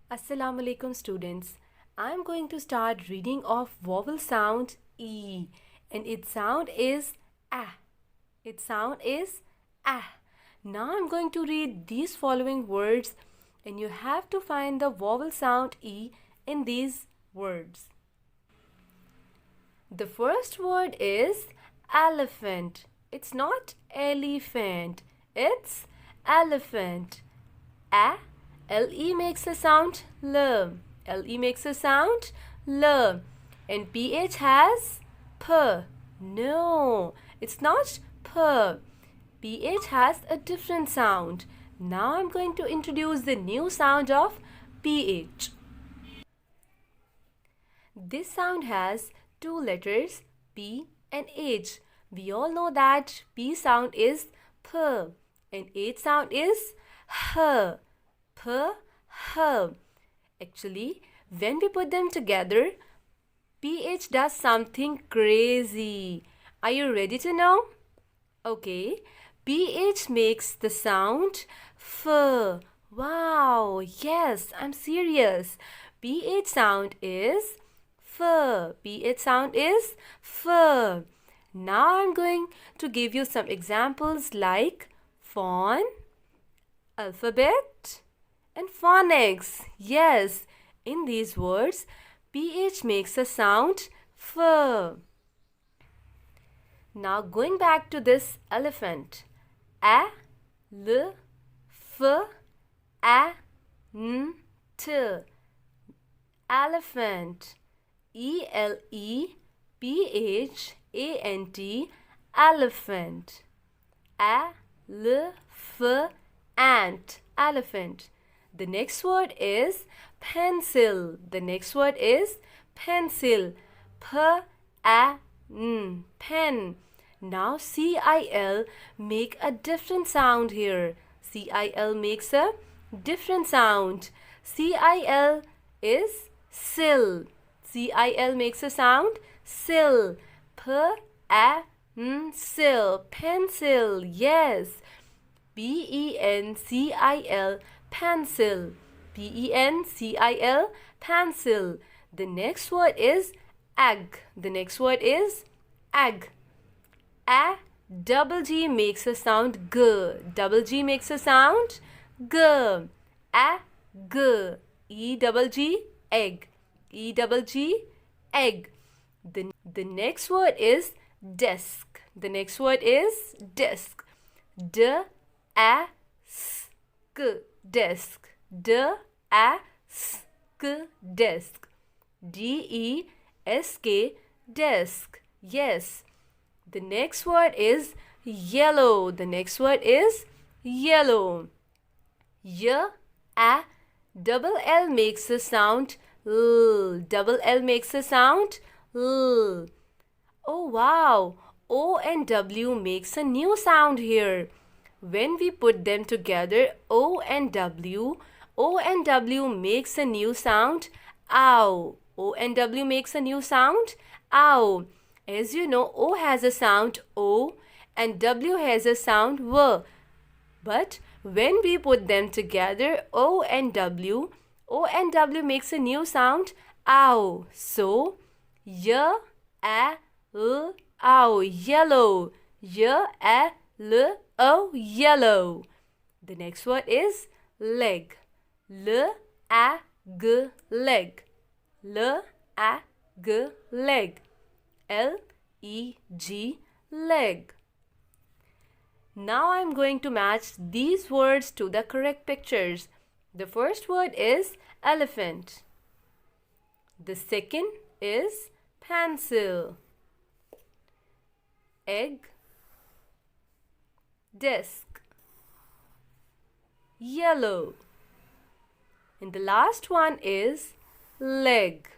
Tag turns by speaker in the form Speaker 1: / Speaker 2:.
Speaker 1: Assalamu alaikum students. I'm going to start reading of vowel sound E and its sound is ah. Its sound is ah. Now I'm going to read these following words and you have to find the vowel sound E in these words. The first word is elephant. It's not elephant. It's elephant. A. L-E makes a sound L. L-E makes a sound L. And PH has P. No, it's not P. PH has a different sound. Now I'm going to introduce the new sound of PH. This sound has two letters P and H. We all know that P sound is P and H sound is H. P, H. Actually, when we put them together, PH does something crazy. Are you ready to know? Okay, PH makes the sound F. Wow, yes, I'm serious. PH sound is F. PH sound is F. Now I'm going to give you some examples like fawn, alphabet, and phonics. Yes, in these words, PH makes a sound F. Now going back to this elephant. A, L, F, A, N, T. Elephant. E-L-E-P-H-A-N-T. Elephant. A, L, F, ant. Elephant. The next word is pencil. The next word is pencil. P-A-N. Pen. Now C-I-L make a different sound here. C-I-L makes a different sound. C-I-L is sill. C-I-L makes a sound sill. P-A-N. Sill. Pencil. Yes. P-E-N-C-I-L. Pencil. P-E-N-C-I-L. Pencil. The next word is egg. The next word is egg. A double G makes a sound G. Double G makes a sound G. A G. E double G egg. E double G egg. The next word is desk. The next word is desk. D A S K. Desk. D-A-S-K. Desk. D-E-S-K. Desk. Yes. The next word is yellow. The next word is yellow. Y-A double L makes a sound L. Double L makes a sound L. Oh wow. O and W makes a new sound here. When we put them together, O and W makes a new sound, ow. O and W makes a new sound, ow. As you know, O has a sound O and W has a sound W. But when we put them together, O and W makes a new sound, ow. So, Y-A-L, ow, yellow. Y-A-L, yellow. The next word is leg. L-A-G, leg. L-A-G, leg. L-E-G, leg. Now I'm going to match these words to the correct pictures. The first word is elephant. The second is pencil. Egg, desk, yellow. And the last one is leg.